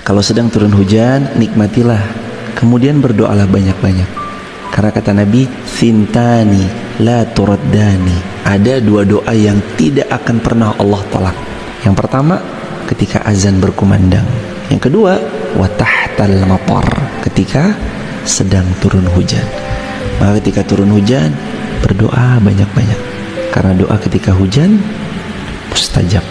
Kalau sedang turun hujan, nikmatilah. Kemudian berdoalah banyak-banyak. Karena kata Nabi, "Sintani la turaddani." Ada dua doa yang tidak akan pernah Allah tolak. Yang pertama, ketika azan berkumandang. Yang kedua, wa tahtal matar, ketika sedang turun hujan. Maka ketika turun hujan, berdoa banyak-banyak. Karena doa ketika hujan mustajab.